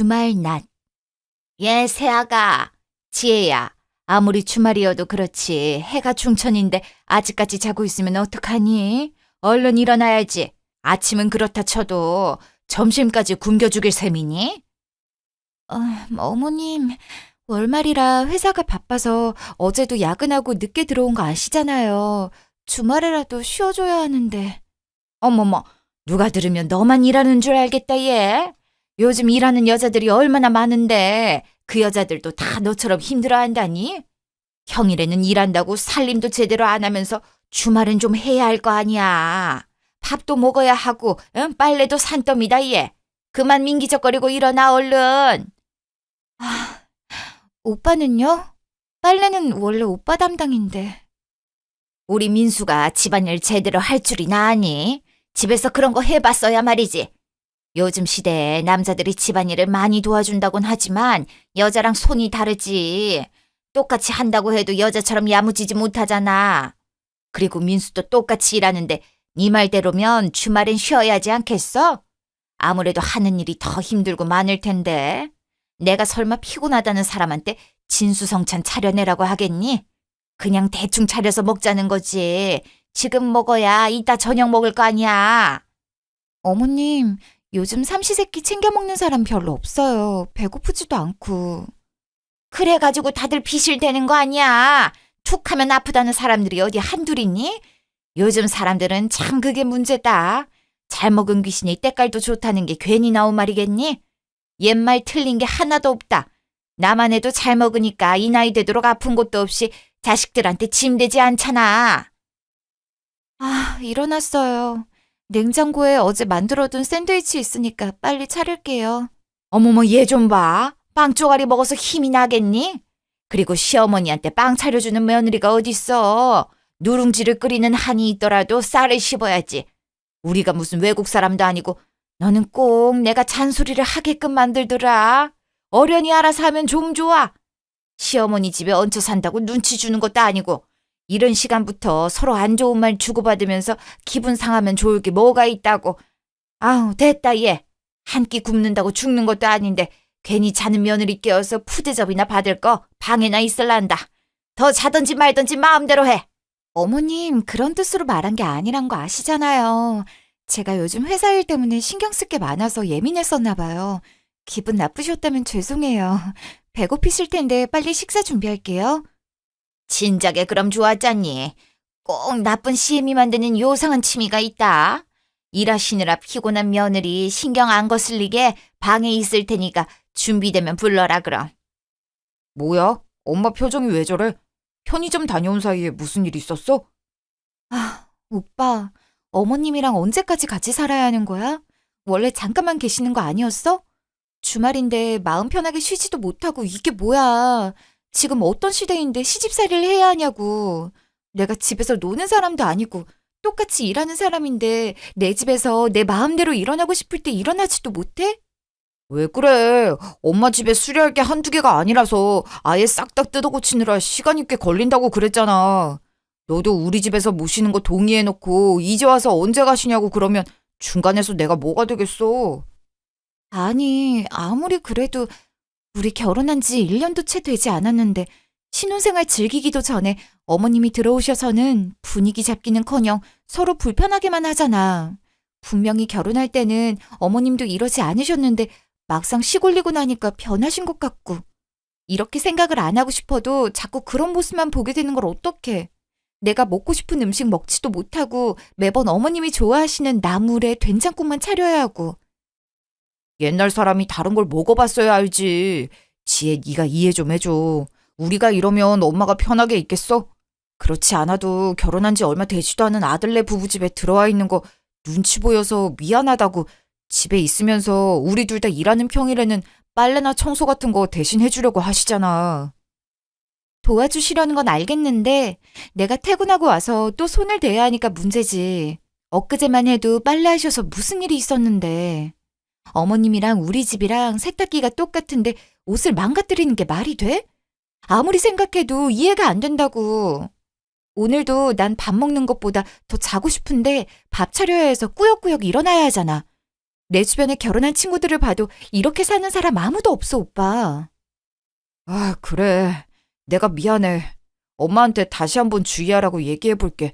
주말 낮. 새아가. 지혜야, 아무리 주말이어도 그렇지 해가 중천인데 아직까지 자고 있으면 어떡하니? 얼른 일어나야지. 아침은 그렇다 쳐도 점심까지 굶겨 죽일 셈이니? 어머님, 월말이라 회사가 바빠서 어제도 야근하고 늦게 들어온 거 아시잖아요. 주말에라도 쉬어줘야 하는데. 어머머, 누가 들으면 너만 일하는 줄 알겠다, 얘. 요즘 일하는 여자들이 얼마나 많은데 그 여자들도 다 너처럼 힘들어한다니? 평일에는 일한다고 살림도 제대로 안 하면서 주말엔 좀 해야 할 거 아니야. 밥도 먹어야 하고 빨래도 산더미다, 얘. 그만 민기적거리고 일어나, 얼른. 오빠는요? 빨래는 원래 오빠 담당인데. 우리 민수가 집안일 제대로 할 줄이나 아니? 집에서 그런 거 해봤어야 말이지. 요즘 시대에 남자들이 집안일을 많이 도와준다곤 하지만 여자랑 손이 다르지. 똑같이 한다고 해도 여자처럼 야무지지 못하잖아. 그리고 민수도 똑같이 일하는데 네 말대로면 주말엔 쉬어야 하지 않겠어? 아무래도 하는 일이 더 힘들고 많을 텐데. 내가 설마 피곤하다는 사람한테 진수성찬 차려내라고 하겠니? 그냥 대충 차려서 먹자는 거지. 지금 먹어야 이따 저녁 먹을 거 아니야. 어머님, 요즘 삼시세끼 챙겨 먹는 사람 별로 없어요. 배고프지도 않고. 그래가지고 다들 비실대는 거 아니야. 툭 하면 아프다는 사람들이 어디 한둘이니? 요즘 사람들은 참 그게 문제다. 잘 먹은 귀신이 때깔도 좋다는 게 괜히 나온 말이겠니? 옛말 틀린 게 하나도 없다. 나만 해도 잘 먹으니까 이 나이 되도록 아픈 것도 없이 자식들한테 짐되지 않잖아. 일어났어요. 냉장고에 어제 만들어둔 샌드위치 있으니까 빨리 차릴게요. 어머머, 얘 좀 봐. 빵 쪼가리 먹어서 힘이 나겠니? 그리고 시어머니한테 빵 차려주는 며느리가 어딨어. 누룽지를 끓이는 한이 있더라도 쌀을 씹어야지. 우리가 무슨 외국 사람도 아니고 너는 꼭 내가 잔소리를 하게끔 만들더라. 어련히 알아서 하면 좀 좋아. 시어머니 집에 얹혀 산다고 눈치 주는 것도 아니고 이런 시간부터 서로 안 좋은 말 주고받으면서 기분 상하면 좋을 게 뭐가 있다고. 됐다, 얘. 한 끼 굶는다고 죽는 것도 아닌데 괜히 자는 며느리 깨워서 푸대접이나 받을 거 방에나 있을란다. 더 자든지 말든지 마음대로 해. 어머님, 그런 뜻으로 말한 게 아니란 거 아시잖아요. 제가 요즘 회사 일 때문에 신경 쓸 게 많아서 예민했었나 봐요. 기분 나쁘셨다면 죄송해요. 배고프실 텐데 빨리 식사 준비할게요. 진작에 그럼 좋았잖니. 꼭 나쁜 시애미 만드는 요상한 취미가 있다. 일하시느라 피곤한 며느리 신경 안 거슬리게 방에 있을 테니까 준비되면 불러라 그럼. 뭐야? 엄마 표정이 왜 저래? 편의점 다녀온 사이에 무슨 일 있었어? 오빠, 어머님이랑 언제까지 같이 살아야 하는 거야? 원래 잠깐만 계시는 거 아니었어? 주말인데 마음 편하게 쉬지도 못하고 이게 뭐야. 지금 어떤 시대인데 시집살이를 해야 하냐고. 내가 집에서 노는 사람도 아니고 똑같이 일하는 사람인데 내 집에서 내 마음대로 일어나고 싶을 때 일어나지도 못해? 왜 그래? 엄마 집에 수리할 게 한두 개가 아니라서 아예 싹 다 뜯어 고치느라 시간이 꽤 걸린다고 그랬잖아. 너도 우리 집에서 모시는 거 동의해놓고 이제 와서 언제 가시냐고 그러면 중간에서 내가 뭐가 되겠어. 아니, 아무리 그래도 우리 결혼한 지 1년도 채 되지 않았는데 신혼생활 즐기기도 전에 어머님이 들어오셔서는 분위기 잡기는커녕 서로 불편하게만 하잖아. 분명히 결혼할 때는 어머님도 이러지 않으셨는데 막상 시골리고 나니까 변하신 것 같고. 이렇게 생각을 안 하고 싶어도 자꾸 그런 모습만 보게 되는 걸 어떡해. 내가 먹고 싶은 음식 먹지도 못하고 매번 어머님이 좋아하시는 나물에 된장국만 차려야 하고. 옛날 사람이 다른 걸 먹어봤어야 알지. 지혜, 네가 이해 좀 해줘. 우리가 이러면 엄마가 편하게 있겠어? 그렇지 않아도 결혼한 지 얼마 되지도 않은 아들네 부부집에 들어와 있는 거 눈치 보여서 미안하다고 집에 있으면서 우리 둘 다 일하는 평일에는 빨래나 청소 같은 거 대신 해주려고 하시잖아. 도와주시려는 건 알겠는데 내가 퇴근하고 와서 또 손을 대야 하니까 문제지. 엊그제만 해도 빨래하셔서 무슨 일이 있었는데. 어머님이랑 우리 집이랑 세탁기가 똑같은데 옷을 망가뜨리는 게 말이 돼? 아무리 생각해도 이해가 안 된다고. 오늘도 난 밥 먹는 것보다 더 자고 싶은데 밥 차려야 해서 꾸역꾸역 일어나야 하잖아. 내 주변에 결혼한 친구들을 봐도 이렇게 사는 사람 아무도 없어, 오빠. 아, 그래. 내가 미안해. 엄마한테 다시 한번 주의하라고 얘기해 볼게.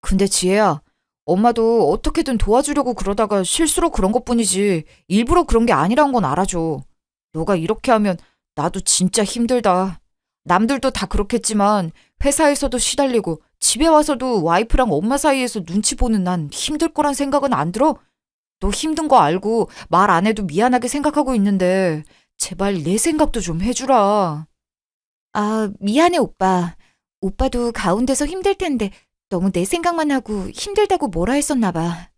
근데 지혜야, 엄마도 어떻게든 도와주려고 그러다가 실수로 그런 것뿐이지 일부러 그런 게 아니란 건 알아줘. 너가 이렇게 하면 나도 진짜 힘들다. 남들도 다 그렇겠지만 회사에서도 시달리고 집에 와서도 와이프랑 엄마 사이에서 눈치 보는 난 힘들 거란 생각은 안 들어? 너 힘든 거 알고 말 안 해도 미안하게 생각하고 있는데 제발 내 생각도 좀 해주라. 아, 미안해, 오빠. 오빠도 가운데서 힘들 텐데 너무 내 생각만 하고 힘들다고 뭐라 했었나 봐.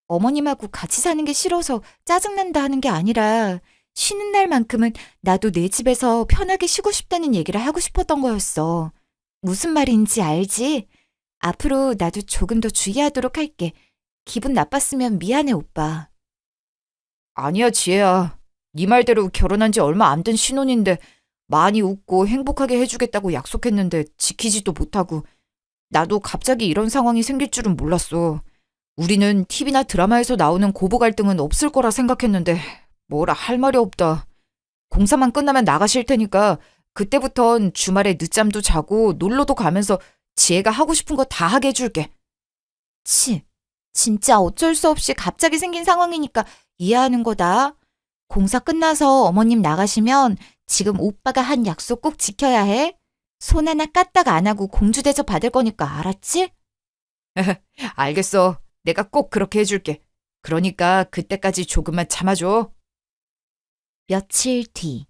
어머님하고 같이 사는 게 싫어서 짜증난다 하는 게 아니라 쉬는 날만큼은 나도 내 집에서 편하게 쉬고 싶다는 얘기를 하고 싶었던 거였어. 무슨 말인지 알지? 앞으로 나도 조금 더 주의하도록 할게. 기분 나빴으면 미안해, 오빠. 아니야, 지혜야. 네 말대로 결혼한 지 얼마 안 된 신혼인데 많이 웃고 행복하게 해주겠다고 약속했는데 지키지도 못하고 나도 갑자기 이런 상황이 생길 줄은 몰랐어. 우리는 TV나 드라마에서 나오는 고부 갈등은 없을 거라 생각했는데 뭐라 할 말이 없다. 공사만 끝나면 나가실 테니까 그때부턴 주말에 늦잠도 자고 놀러도 가면서 지혜가 하고 싶은 거 다 하게 해줄게. 진짜 어쩔 수 없이 갑자기 생긴 상황이니까 이해하는 거다. 공사 끝나서 어머님 나가시면 지금 오빠가 한 약속 꼭 지켜야 해. 손 하나 까딱 안 하고 공주 대접 받을 거니까 알았지? 알겠어. 내가 꼭 그렇게 해줄게. 그러니까 그때까지 조금만 참아줘. 며칠 뒤.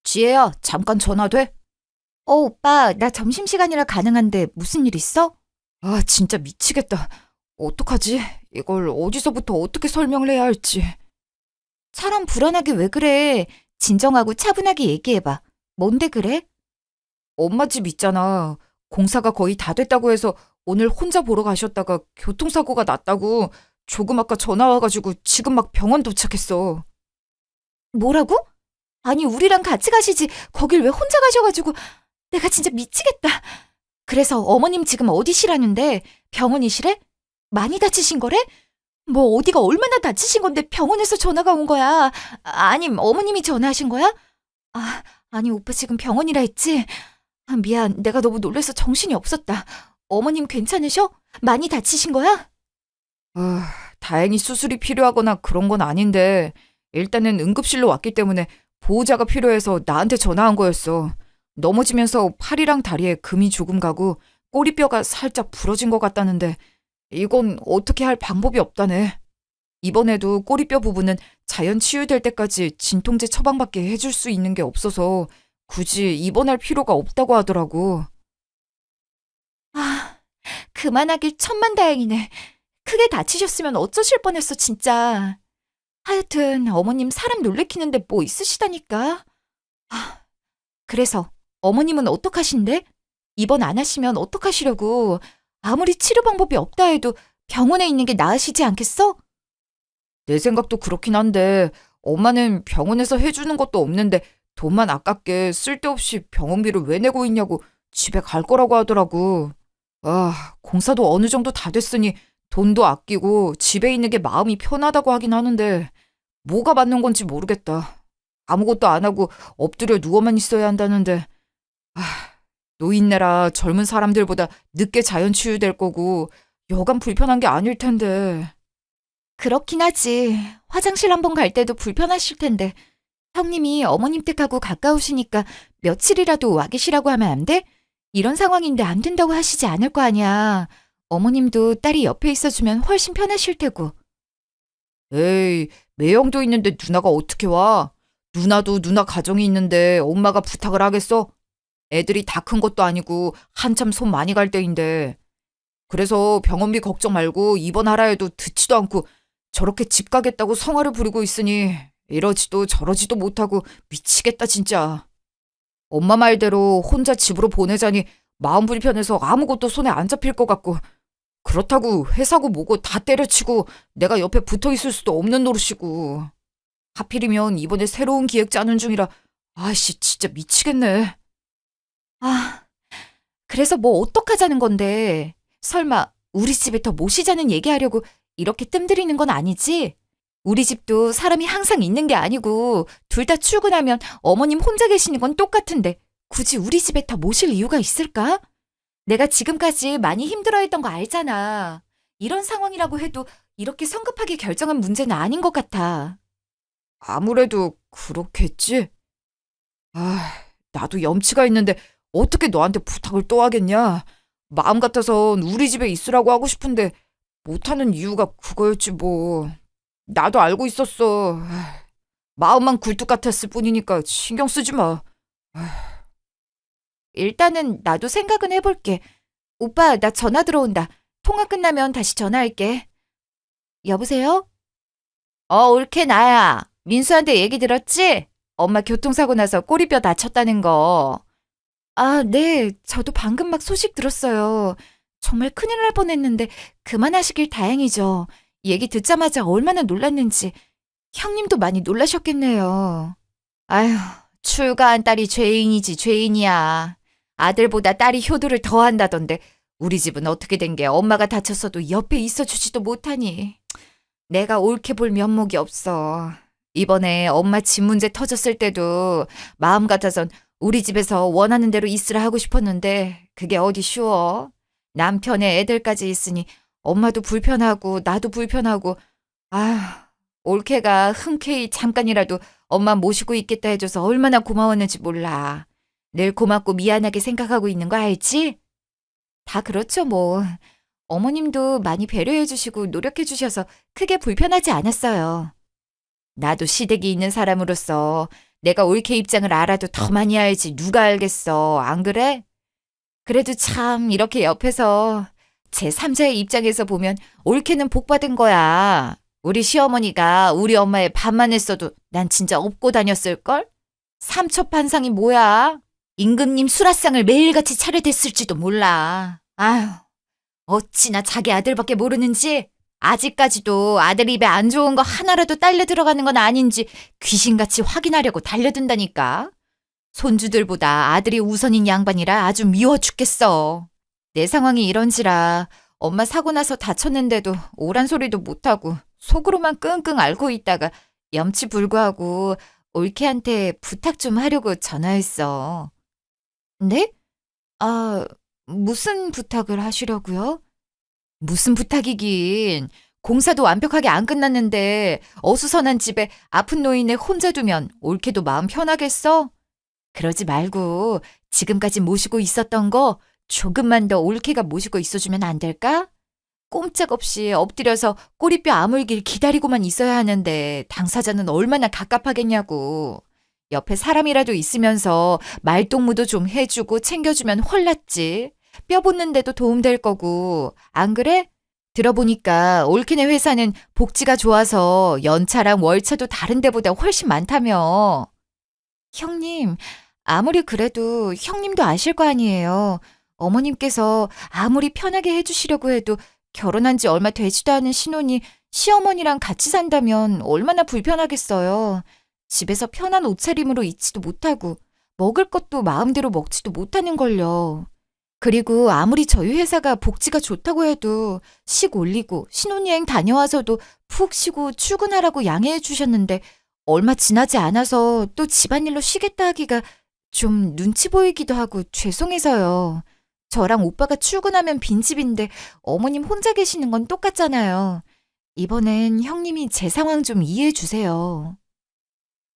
지혜야, 잠깐 전화 돼? 오빠, 나 점심시간이라 가능한데 무슨 일 있어? 아, 진짜 미치겠다. 어떡하지? 이걸 어디서부터 어떻게 설명을 해야 할지. 사람 불안하게 왜 그래? 진정하고 차분하게 얘기해봐. 뭔데 그래? 엄마 집 있잖아. 공사가 거의 다 됐다고 해서 오늘 혼자 보러 가셨다가 교통사고가 났다고 조금 아까 전화 와가지고 지금 막 병원 도착했어. 뭐라고? 아니, 우리랑 같이 가시지. 거길 왜 혼자 가셔가지고. 내가 진짜 미치겠다. 그래서 어머님 지금 어디시라는데? 병원이시래? 많이 다치신 거래? 뭐 어디가 얼마나 다치신 건데 병원에서 전화가 온 거야? 아님 어머님이 전화하신 거야? 아니 오빠 지금 병원이라 했지? 미안, 내가 너무 놀라서 정신이 없었다. 어머님 괜찮으셔? 많이 다치신 거야? 아, 다행히 수술이 필요하거나 그런 건 아닌데 일단은 응급실로 왔기 때문에 보호자가 필요해서 나한테 전화한 거였어. 넘어지면서 팔이랑 다리에 금이 조금 가고 꼬리뼈가 살짝 부러진 것 같다는데 이건 어떻게 할 방법이 없다네. 이번에도 꼬리뼈 부분은 자연 치유될 때까지 진통제 처방밖에 해줄 수 있는 게 없어서 굳이 입원할 필요가 없다고 하더라고. 그만하길 천만다행이네. 크게 다치셨으면 어쩌실 뻔했어 진짜. 하여튼 어머님 사람 놀래키는데 뭐 있으시다니까. 그래서 어머님은 어떡하신대? 입원 안 하시면 어떡하시려고. 아무리 치료 방법이 없다 해도 병원에 있는 게 나으시지 않겠어? 내 생각도 그렇긴 한데 엄마는 병원에서 해주는 것도 없는데 돈만 아깝게 쓸데없이 병원비를 왜 내고 있냐고 집에 갈 거라고 하더라고. 아, 공사도 어느 정도 다 됐으니 돈도 아끼고 집에 있는 게 마음이 편하다고 하긴 하는데 뭐가 맞는 건지 모르겠다. 아무것도 안 하고 엎드려 누워만 있어야 한다는데 노인네라 젊은 사람들보다 늦게 자연 치유될 거고 여간 불편한 게 아닐 텐데. 그렇긴 하지. 화장실 한번 갈 때도 불편하실 텐데. 형님이 어머님 댁하고 가까우시니까 며칠이라도 와 계시라고 하면 안 돼? 이런 상황인데 안 된다고 하시지 않을 거 아니야. 어머님도 딸이 옆에 있어주면 훨씬 편하실 테고. 에이, 매형도 있는데 누나가 어떻게 와? 누나도 누나 가정이 있는데 엄마가 부탁을 하겠어? 애들이 다 큰 것도 아니고 한참 손 많이 갈 때인데. 그래서 병원비 걱정 말고 입원하라 해도 듣지도 않고 저렇게 집 가겠다고 성화를 부리고 있으니 이러지도 저러지도 못하고 미치겠다 진짜. 엄마 말대로 혼자 집으로 보내자니 마음 불편해서 아무것도 손에 안 잡힐 것 같고 그렇다고 회사고 뭐고 다 때려치고 내가 옆에 붙어 있을 수도 없는 노릇이고 하필이면 이번에 새로운 기획 짜는 중이라 아씨 진짜 미치겠네. 그래서 뭐 어떡하자는 건데. 설마 우리 집에 더 모시자는 얘기하려고 이렇게 뜸들이는 건 아니지? 우리 집도 사람이 항상 있는 게 아니고 둘 다 출근하면 어머님 혼자 계시는 건 똑같은데 굳이 우리 집에 더 모실 이유가 있을까? 내가 지금까지 많이 힘들어했던 거 알잖아. 이런 상황이라고 해도 이렇게 성급하게 결정한 문제는 아닌 것 같아. 아무래도 그렇겠지? 아, 나도 염치가 있는데 어떻게 너한테 부탁을 또 하겠냐? 마음 같아선 우리 집에 있으라고 하고 싶은데 못하는 이유가 그거였지 뭐. 나도 알고 있었어. 마음만 굴뚝 같았을 뿐이니까 신경 쓰지 마. 일단은 나도 생각은 해볼게. 오빠, 나 전화 들어온다. 통화 끝나면 다시 전화할게. 여보세요? 올케 나야. 민수한테 얘기 들었지? 엄마 교통사고 나서 꼬리뼈 다쳤다는 거. 아, 네. 저도 방금 막 소식 들었어요. 정말 큰일 날 뻔했는데 그만하시길 다행이죠. 얘기 듣자마자 얼마나 놀랐는지. 형님도 많이 놀라셨겠네요. 아휴, 출가한 딸이 죄인이지 죄인이야. 아들보다 딸이 효도를 더 한다던데 우리 집은 어떻게 된 게 엄마가 다쳤어도 옆에 있어주지도 못하니. 내가 옳게 볼 면목이 없어. 이번에 엄마 집 문제 터졌을 때도 마음 같아선 우리 집에서 원하는 대로 있으라 하고 싶었는데 그게 어디 쉬워. 남편의 애들까지 있으니 엄마도 불편하고 나도 불편하고. 아휴, 올케가 흔쾌히 잠깐이라도 엄마 모시고 있겠다 해줘서 얼마나 고마웠는지 몰라. 늘 고맙고 미안하게 생각하고 있는 거 알지? 다 그렇죠 뭐. 어머님도 많이 배려해 주시고 노력해 주셔서 크게 불편하지 않았어요. 나도 시댁이 있는 사람으로서 내가 올케 입장을 알아도 더 많이 알지 누가 알겠어. 안 그래? 그래도 참 이렇게 옆에서 제3자의 입장에서 보면 올케는 복받은 거야. 우리 시어머니가 우리 엄마의 반만 했어도 난 진짜 업고 다녔을걸? 삼첩한상이 뭐야? 임금님 수라상을 매일같이 차려댔을지도 몰라. 아휴, 어찌나 자기 아들밖에 모르는지. 아직까지도 아들 입에 안 좋은 거 하나라도 딸려 들어가는 건 아닌지 귀신같이 확인하려고 달려든다니까. 손주들보다 아들이 우선인 양반이라 아주 미워 죽겠어. 내 상황이 이런지라 엄마 사고 나서 다쳤는데도 오란 소리도 못하고 속으로만 끙끙 앓고 있다가 염치불구하고 올케한테 부탁 좀 하려고 전화했어. 네? 아, 무슨 부탁을 하시려고요? 무슨 부탁이긴. 공사도 완벽하게 안 끝났는데 어수선한 집에 아픈 노인을 혼자 두면 올케도 마음 편하겠어? 그러지 말고 지금까지 모시고 있었던 거 조금만 더 올케가 모시고 있어주면 안 될까? 꼼짝없이 엎드려서 꼬리뼈 아물길 기다리고만 있어야 하는데 당사자는 얼마나 갑갑하겠냐고. 옆에 사람이라도 있으면서 말동무도 좀 해주고 챙겨주면 헐났지. 뼈 붙는데도 도움될 거고. 안 그래? 들어보니까 올케네 회사는 복지가 좋아서 연차랑 월차도 다른 데보다 훨씬 많다며. 형님, 아무리 그래도 형님도 아실 거 아니에요. 어머님께서 아무리 편하게 해주시려고 해도 결혼한 지 얼마 되지도 않은 신혼이 시어머니랑 같이 산다면 얼마나 불편하겠어요. 집에서 편한 옷차림으로 있지도 못하고 먹을 것도 마음대로 먹지도 못하는 걸요. 그리고 아무리 저희 회사가 복지가 좋다고 해도 식 올리고 신혼여행 다녀와서도 푹 쉬고 출근하라고 양해해 주셨는데 얼마 지나지 않아서 또 집안일로 쉬겠다 하기가 좀 눈치 보이기도 하고 죄송해서요. 저랑 오빠가 출근하면 빈집인데 어머님 혼자 계시는 건 똑같잖아요. 이번엔 형님이 제 상황 좀 이해해 주세요.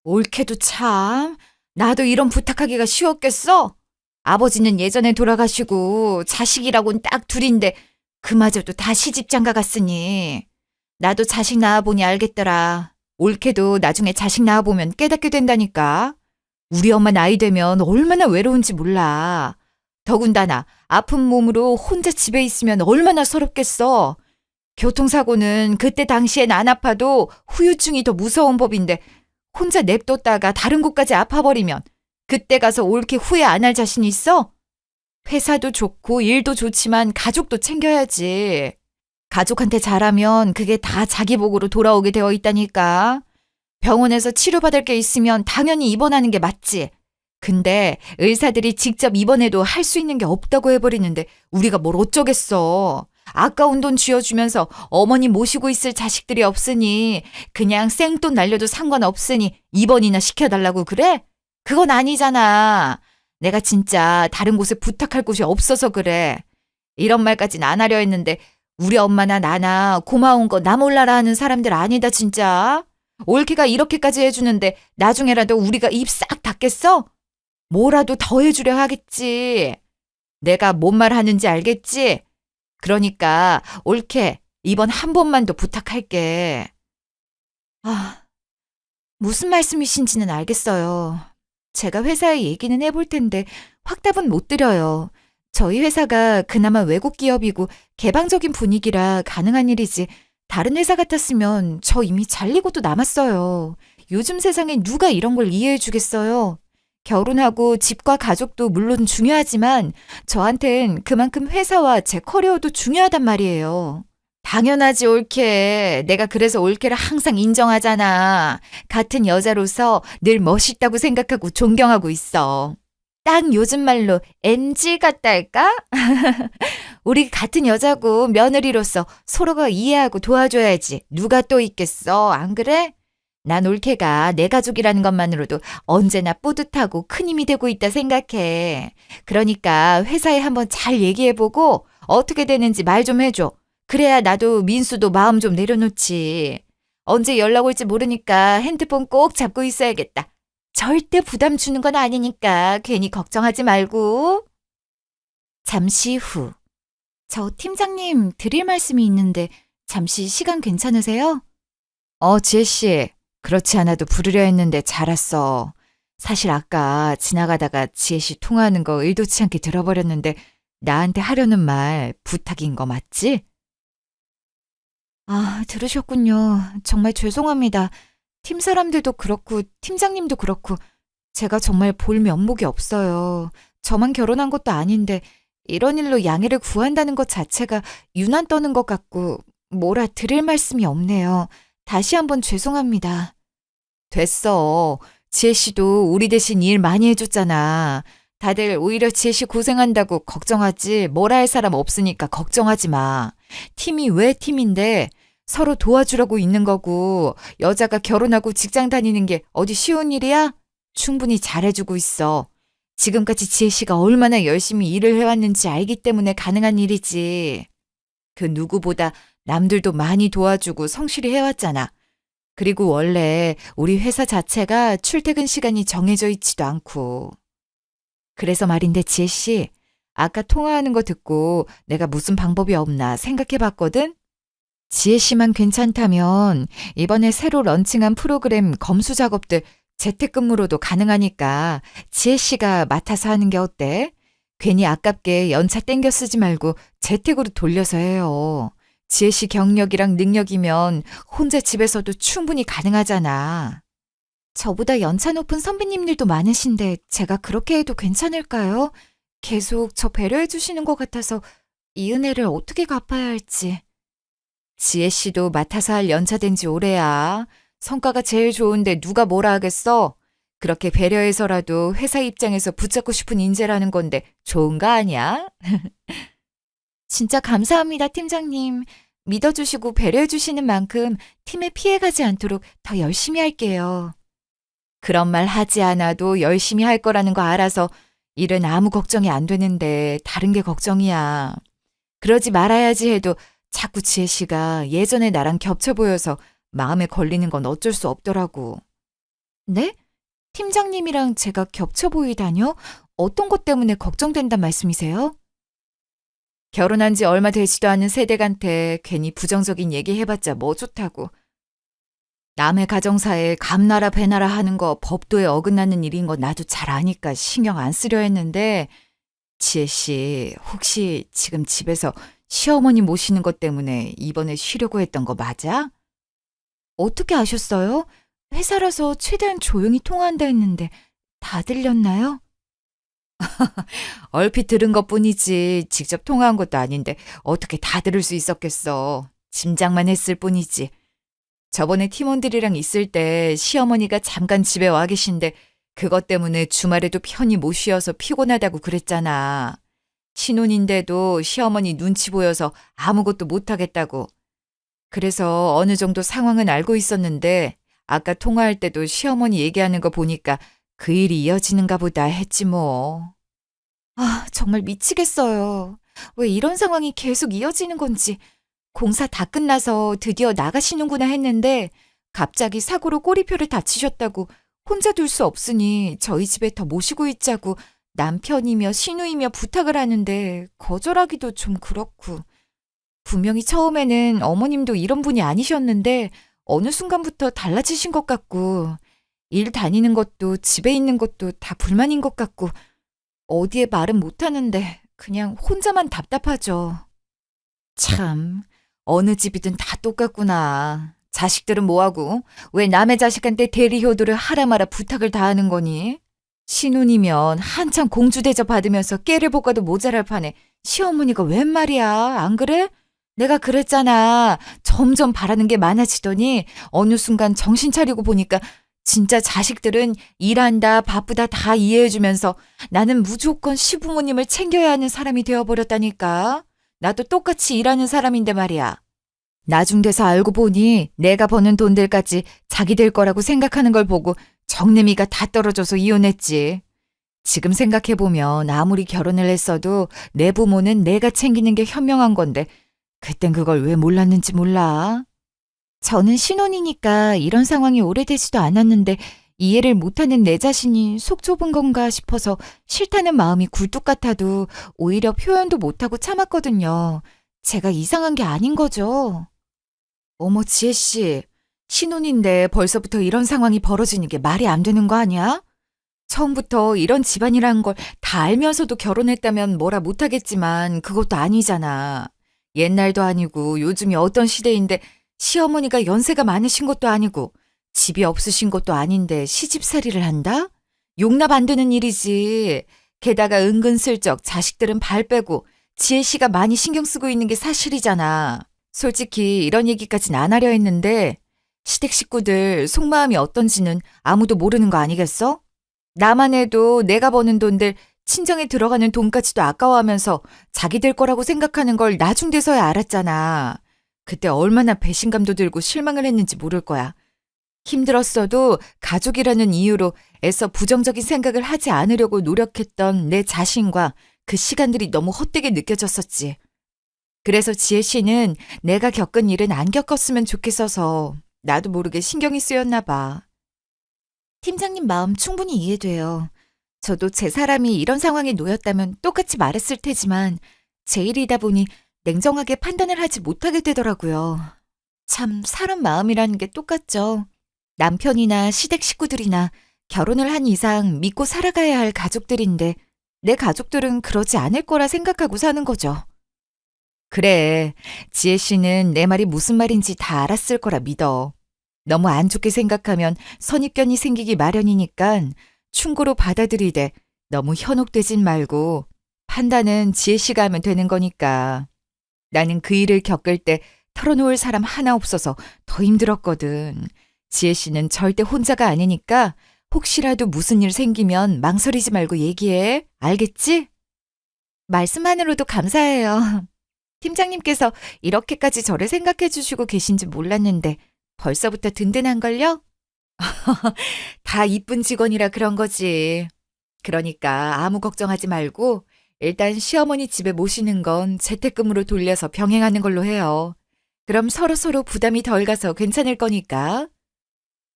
올케도 참, 나도 이런 부탁하기가 쉬웠겠어? 아버지는 예전에 돌아가시고 자식이라곤 딱 둘인데 그마저도 다 시집장가 갔으니. 나도 자식 낳아보니 알겠더라. 올케도 나중에 자식 낳아보면 깨닫게 된다니까. 우리 엄마 나이 되면 얼마나 외로운지 몰라. 더군다나 아픈 몸으로 혼자 집에 있으면 얼마나 서럽겠어. 교통사고는 그때 당시엔 안 아파도 후유증이 더 무서운 법인데 혼자 냅뒀다가 다른 곳까지 아파버리면 그때 가서 옳게 후회 안 할 자신 있어? 회사도 좋고 일도 좋지만 가족도 챙겨야지. 가족한테 잘하면 그게 다 자기 복으로 돌아오게 되어 있다니까. 병원에서 치료받을 게 있으면 당연히 입원하는 게 맞지. 근데 의사들이 직접 입원해도 할 수 있는 게 없다고 해버리는데 우리가 뭘 어쩌겠어. 아까운 돈 쥐어주면서 어머니 모시고 있을 자식들이 없으니 그냥 생돈 날려도 상관없으니 입원이나 시켜달라고 그래? 그건 아니잖아. 내가 진짜 다른 곳에 부탁할 곳이 없어서 그래. 이런 말까진 안 하려 했는데 우리 엄마나 나나 고마운 거 나 몰라라 하는 사람들 아니다 진짜. 올케가 이렇게까지 해주는데 나중에라도 우리가 입 싹 닫겠어? 뭐라도 더 해주려 하겠지. 내가 뭔 말 하는지 알겠지? 그러니까 올케 이번 한 번만 더 부탁할게. 아, 무슨 말씀이신지는 알겠어요. 제가 회사에 얘기는 해볼 텐데 확답은 못 드려요. 저희 회사가 그나마 외국 기업이고 개방적인 분위기라 가능한 일이지 다른 회사 같았으면 저 이미 잘리고도 남았어요. 요즘 세상에 누가 이런 걸 이해해 주겠어요. 결혼하고 집과 가족도 물론 중요하지만 저한텐 그만큼 회사와 제 커리어도 중요하단 말이에요. 당연하지 올케. 내가 그래서 올케를 항상 인정하잖아. 같은 여자로서 늘 멋있다고 생각하고 존경하고 있어. 딱 요즘 말로 MG 같다 할까? 우리 같은 여자고 며느리로서 서로가 이해하고 도와줘야지. 누가 또 있겠어. 안 그래? 난 올케가 내 가족이라는 것만으로도 언제나 뿌듯하고 큰 힘이 되고 있다 생각해. 그러니까 회사에 한번 잘 얘기해보고 어떻게 되는지 말 좀 해줘. 그래야 나도 민수도 마음 좀 내려놓지. 언제 연락 올지 모르니까 핸드폰 꼭 잡고 있어야겠다. 절대 부담 주는 건 아니니까 괜히 걱정하지 말고. 잠시 후. 저 팀장님 드릴 말씀이 있는데 잠시 시간 괜찮으세요? 지혜씨. 그렇지 않아도 부르려 했는데 잘 왔어. 사실 아까 지나가다가 지혜씨 통화하는 거 의도치 않게 들어버렸는데 나한테 하려는 말 부탁인 거 맞지? 아, 들으셨군요. 정말 죄송합니다. 팀 사람들도 그렇고 팀장님도 그렇고 제가 정말 볼 면목이 없어요. 저만 결혼한 것도 아닌데 이런 일로 양해를 구한다는 것 자체가 유난 떠는 것 같고 뭐라 드릴 말씀이 없네요. 다시 한번 죄송합니다. 됐어. 지혜씨도 우리 대신 일 많이 해줬잖아. 다들 오히려 지혜씨 고생한다고 걱정하지 뭐라 할 사람 없으니까 걱정하지 마. 팀이 왜 팀인데 서로 도와주려고 있는 거고 여자가 결혼하고 직장 다니는 게 어디 쉬운 일이야? 충분히 잘해주고 있어. 지금까지 지혜씨가 얼마나 열심히 일을 해왔는지 알기 때문에 가능한 일이지. 그 누구보다 남들도 많이 도와주고 성실히 해왔잖아. 그리고 원래 우리 회사 자체가 출퇴근 시간이 정해져 있지도 않고. 그래서 말인데 지혜씨, 아까 통화하는 거 듣고 내가 무슨 방법이 없나 생각해 봤거든? 지혜씨만 괜찮다면 이번에 새로 런칭한 프로그램 검수 작업들 재택근무로도 가능하니까 지혜씨가 맡아서 하는 게 어때? 괜히 아깝게 연차 땡겨 쓰지 말고 재택으로 돌려서 해요. 지혜씨 경력이랑 능력이면 혼자 집에서도 충분히 가능하잖아. 저보다 연차 높은 선배님들도 많으신데 제가 그렇게 해도 괜찮을까요? 계속 저 배려해 주시는 것 같아서 이 은혜를 어떻게 갚아야 할지. 지혜씨도 맡아서 할 연차 된 지 오래야. 성과가 제일 좋은데 누가 뭐라 하겠어? 그렇게 배려해서라도 회사 입장에서 붙잡고 싶은 인재라는 건데 좋은 거 아니야? 진짜 감사합니다, 팀장님. 믿어주시고 배려해주시는 만큼 팀에 피해가지 않도록 더 열심히 할게요. 그런 말 하지 않아도 열심히 할 거라는 거 알아서 일은 아무 걱정이 안 되는데 다른 게 걱정이야. 그러지 말아야지 해도 자꾸 지혜 씨가 예전에 나랑 겹쳐 보여서 마음에 걸리는 건 어쩔 수 없더라고. 네? 팀장님이랑 제가 겹쳐 보이다뇨? 어떤 것 때문에 걱정된단 말씀이세요? 결혼한 지 얼마 되지도 않은 세댁한테 괜히 부정적인 얘기 해봤자 뭐 좋다고. 남의 가정사에 감나라 배나라 하는 거 법도에 어긋나는 일인 거 나도 잘 아니까 신경 안 쓰려 했는데 지혜 씨 혹시 지금 집에서 시어머니 모시는 것 때문에 이번에 쉬려고 했던 거 맞아? 어떻게 아셨어요? 회사라서 최대한 조용히 통화한다 했는데 다 들렸나요? 얼핏 들은 것뿐이지 직접 통화한 것도 아닌데 어떻게 다 들을 수 있었겠어. 짐작만 했을 뿐이지. 저번에 팀원들이랑 있을 때 시어머니가 잠깐 집에 와 계신데 그것 때문에 주말에도 편히 못 쉬어서 피곤하다고 그랬잖아. 신혼인데도 시어머니 눈치 보여서 아무것도 못하겠다고. 그래서 어느 정도 상황은 알고 있었는데 아까 통화할 때도 시어머니 얘기하는 거 보니까 그 일이 이어지는가 보다 했지 뭐. 아, 정말 미치겠어요. 왜 이런 상황이 계속 이어지는 건지. 공사 다 끝나서 드디어 나가시는구나 했는데 갑자기 사고로 꼬리표를 다치셨다고 혼자 둘 수 없으니 저희 집에 더 모시고 있자고 남편이며 시누이며 부탁을 하는데 거절하기도 좀 그렇고. 분명히 처음에는 어머님도 이런 분이 아니셨는데 어느 순간부터 달라지신 것 같고 일 다니는 것도 집에 있는 것도 다 불만인 것 같고 어디에 말은 못하는데 그냥 혼자만 답답하죠. 참, 어느 집이든 다 똑같구나. 자식들은 뭐하고 왜 남의 자식한테 대리 효도를 하라 마라 부탁을 다 하는 거니? 신혼이면 한참 공주 대접 받으면서 깨를 볶아도 모자랄 판에 시어머니가 웬 말이야, 안 그래? 내가 그랬잖아. 점점 바라는 게 많아지더니 어느 순간 정신 차리고 보니까 진짜 자식들은 일한다, 바쁘다 다 이해해주면서 나는 무조건 시부모님을 챙겨야 하는 사람이 되어버렸다니까. 나도 똑같이 일하는 사람인데 말이야. 나중 돼서 알고 보니 내가 버는 돈들까지 자기들 거라고 생각하는 걸 보고 정내미가 다 떨어져서 이혼했지. 지금 생각해보면 아무리 결혼을 했어도 내 부모는 내가 챙기는 게 현명한 건데 그땐 그걸 왜 몰랐는지 몰라. 저는 신혼이니까 이런 상황이 오래되지도 않았는데 이해를 못하는 내 자신이 속 좁은 건가 싶어서 싫다는 마음이 굴뚝 같아도 오히려 표현도 못하고 참았거든요. 제가 이상한 게 아닌 거죠. 어머, 지혜씨. 신혼인데 벌써부터 이런 상황이 벌어지는 게 말이 안 되는 거 아니야? 처음부터 이런 집안이라는 걸 다 알면서도 결혼했다면 뭐라 못하겠지만 그것도 아니잖아. 옛날도 아니고 요즘이 어떤 시대인데 시어머니가 연세가 많으신 것도 아니고 집이 없으신 것도 아닌데 시집살이를 한다? 용납 안 되는 일이지. 게다가 은근슬쩍 자식들은 발 빼고 지혜 씨가 많이 신경 쓰고 있는 게 사실이잖아. 솔직히 이런 얘기까진 안 하려 했는데 시댁 식구들 속마음이 어떤지는 아무도 모르는 거 아니겠어? 나만 해도 내가 버는 돈들 친정에 들어가는 돈까지도 아까워하면서 자기들 거라고 생각하는 걸 나중 돼서야 알았잖아. 그때 얼마나 배신감도 들고 실망을 했는지 모를 거야. 힘들었어도 가족이라는 이유로 애써 부정적인 생각을 하지 않으려고 노력했던 내 자신과 그 시간들이 너무 헛되게 느껴졌었지. 그래서 지혜 씨는 내가 겪은 일은 안 겪었으면 좋겠어서 나도 모르게 신경이 쓰였나 봐. 팀장님 마음 충분히 이해돼요. 저도 제 사람이 이런 상황에 놓였다면 똑같이 말했을 테지만 제 일이다 보니 냉정하게 판단을 하지 못하게 되더라고요. 참 사람 마음이라는 게 똑같죠. 남편이나 시댁 식구들이나 결혼을 한 이상 믿고 살아가야 할 가족들인데 내 가족들은 그러지 않을 거라 생각하고 사는 거죠. 그래, 지혜 씨는 내 말이 무슨 말인지 다 알았을 거라 믿어. 너무 안 좋게 생각하면 선입견이 생기기 마련이니까 충고로 받아들이되 너무 현혹되진 말고 판단은 지혜 씨가 하면 되는 거니까. 나는 그 일을 겪을 때 털어놓을 사람 하나 없어서 더 힘들었거든. 지혜 씨는 절대 혼자가 아니니까 혹시라도 무슨 일 생기면 망설이지 말고 얘기해. 알겠지? 말씀만으로도 감사해요. 팀장님께서 이렇게까지 저를 생각해 주시고 계신지 몰랐는데 벌써부터 든든한걸요? 다 이쁜 직원이라 그런 거지. 그러니까 아무 걱정하지 말고 일단 시어머니 집에 모시는 건 재택근무로 돌려서 병행하는 걸로 해요. 그럼 서로서로 부담이 덜 가서 괜찮을 거니까.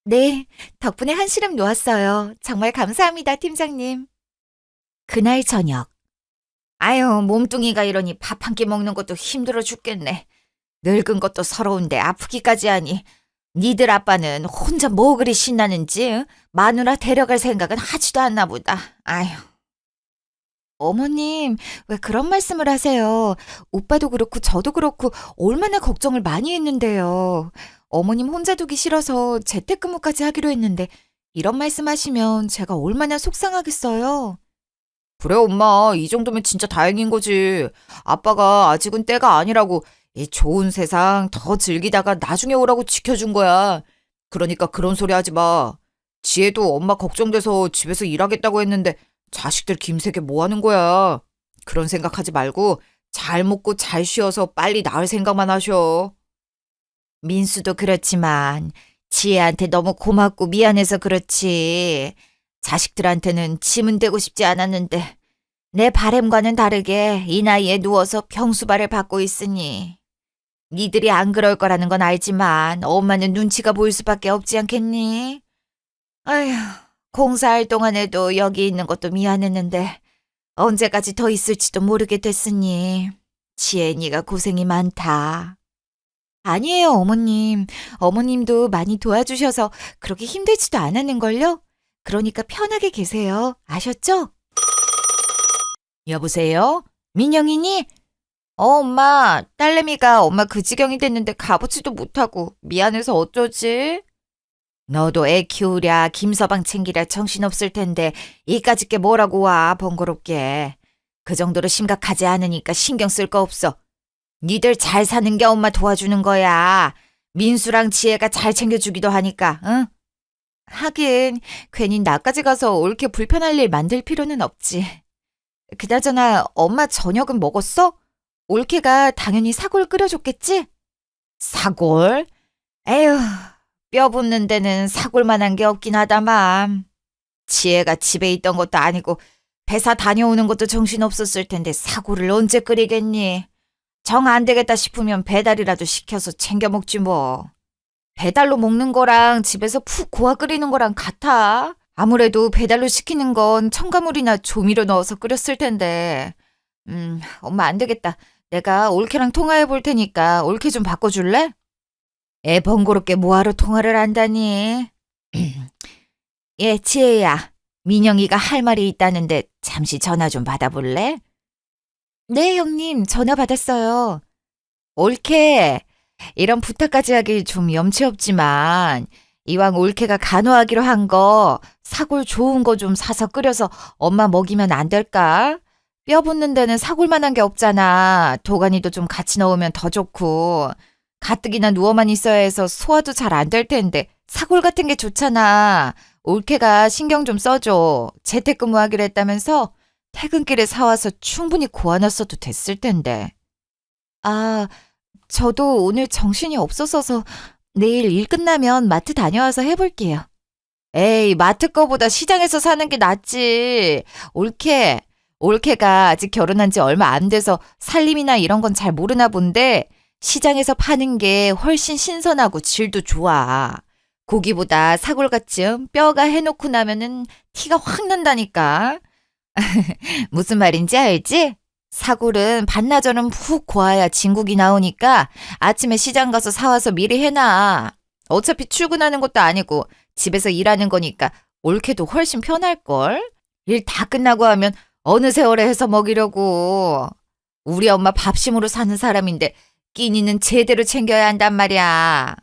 네, 덕분에 한시름 놓았어요. 정말 감사합니다, 팀장님. 그날 저녁. 아유, 몸뚱이가 이러니 밥 한 끼 먹는 것도 힘들어 죽겠네. 늙은 것도 서러운데 아프기까지 하니 니들 아빠는 혼자 뭐 그리 신나는지 마누라 데려갈 생각은 하지도 않나 보다. 아휴. 어머님, 왜 그런 말씀을 하세요? 오빠도 그렇고 저도 그렇고 얼마나 걱정을 많이 했는데요. 어머님 혼자 두기 싫어서 재택근무까지 하기로 했는데 이런 말씀하시면 제가 얼마나 속상하겠어요. 그래, 엄마. 이 정도면 진짜 다행인 거지. 아빠가 아직은 때가 아니라고 이 좋은 세상 더 즐기다가 나중에 오라고 지켜준 거야. 그러니까 그런 소리 하지 마. 지혜도 엄마 걱정돼서 집에서 일하겠다고 했는데 자식들 김새게 뭐 하는 거야. 그런 생각하지 말고 잘 먹고 잘 쉬어서 빨리 나을 생각만 하셔. 민수도 그렇지만 지혜한테 너무 고맙고 미안해서 그렇지. 자식들한테는 짐은 되고 싶지 않았는데 내 바램과는 다르게 이 나이에 누워서 병수발을 받고 있으니. 니들이 안 그럴 거라는 건 알지만 엄마는 눈치가 보일 수밖에 없지 않겠니? 아휴, 공사할 동안에도 여기 있는 것도 미안했는데 언제까지 더 있을지도 모르게 됐으니 지혜니가 고생이 많다. 아니에요, 어머님. 어머님도 많이 도와주셔서 그렇게 힘들지도 않았는걸요? 그러니까 편하게 계세요. 아셨죠? 여보세요? 민영이니? 엄마. 딸내미가 엄마 그 지경이 됐는데 가보지도 못하고 미안해서 어쩌지? 너도 애 키우랴 김서방 챙기랴 정신없을 텐데 이까짓 게 뭐라고 와 번거롭게. 그 정도로 심각하지 않으니까 신경 쓸 거 없어. 니들 잘 사는 게 엄마 도와주는 거야. 민수랑 지혜가 잘 챙겨주기도 하니까, 응? 하긴 괜히 나까지 가서 옳게 불편할 일 만들 필요는 없지. 그나저나 엄마 저녁은 먹었어? 올케가 당연히 사골 끓여줬겠지? 사골? 에휴, 뼈 붙는 데는 사골만한 게 없긴 하다만. 지혜가 집에 있던 것도 아니고 회사 다녀오는 것도 정신없었을 텐데 사골을 언제 끓이겠니? 정 안 되겠다 싶으면 배달이라도 시켜서 챙겨 먹지 뭐. 배달로 먹는 거랑 집에서 푹 고아 끓이는 거랑 같아. 아무래도 배달로 시키는 건 첨가물이나 조미료 넣어서 끓였을 텐데. 엄마 안 되겠다. 내가 올케랑 통화해 볼 테니까 올케 좀 바꿔줄래? 애 번거롭게 뭐하러 통화를 한다니. 예, 지혜야. 민영이가 할 말이 있다는데 잠시 전화 좀 받아볼래? 네, 형님. 전화 받았어요. 올케, 이런 부탁까지 하길 좀 염치 없지만 이왕 올케가 간호하기로 한 거 사골 좋은 거 좀 사서 끓여서 엄마 먹이면 안 될까? 뼈 붙는 데는 사골만한 게 없잖아. 도가니도 좀 같이 넣으면 더 좋고. 가뜩이나 누워만 있어야 해서 소화도 잘 안 될 텐데 사골 같은 게 좋잖아. 올케가 신경 좀 써줘. 재택근무하기로 했다면서 퇴근길에 사와서 충분히 고아놨어도 됐을 텐데. 아, 저도 오늘 정신이 없어서서 내일 일 끝나면 마트 다녀와서 해볼게요. 에이, 마트 거보다 시장에서 사는 게 낫지. 올케가 아직 결혼한 지 얼마 안 돼서 살림이나 이런 건 잘 모르나 본데 시장에서 파는 게 훨씬 신선하고 질도 좋아. 고기보다 사골같이 뼈가 해놓고 나면은 티가 확 난다니까. 무슨 말인지 알지? 사골은 반나절은 푹 고아야 진국이 나오니까 아침에 시장 가서 사와서 미리 해놔. 어차피 출근하는 것도 아니고 집에서 일하는 거니까 올케도 훨씬 편할걸? 일 다 끝나고 하면 어느 세월에 해서 먹이려고. 우리 엄마 밥심으로 사는 사람인데 끼니는 제대로 챙겨야 한단 말이야.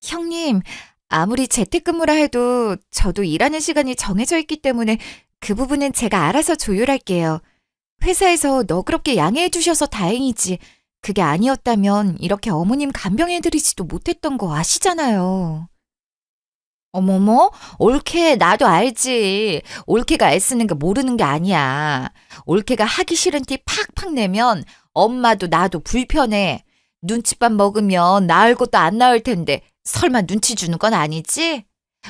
형님, 아무리 재택근무라 해도 저도 일하는 시간이 정해져 있기 때문에 그 부분은 제가 알아서 조율할게요. 회사에서 너그럽게 양해해 주셔서 다행이지. 그게 아니었다면 이렇게 어머님 간병해드리지도 못했던 거 아시잖아요. 어머머, 올케 나도 알지. 올케가 애쓰는 거 모르는 게 아니야. 올케가 하기 싫은 티 팍팍 내면 엄마도 나도 불편해. 눈칫밥 먹으면 나을 것도 안 나을 텐데 설마 눈치 주는 건 아니지?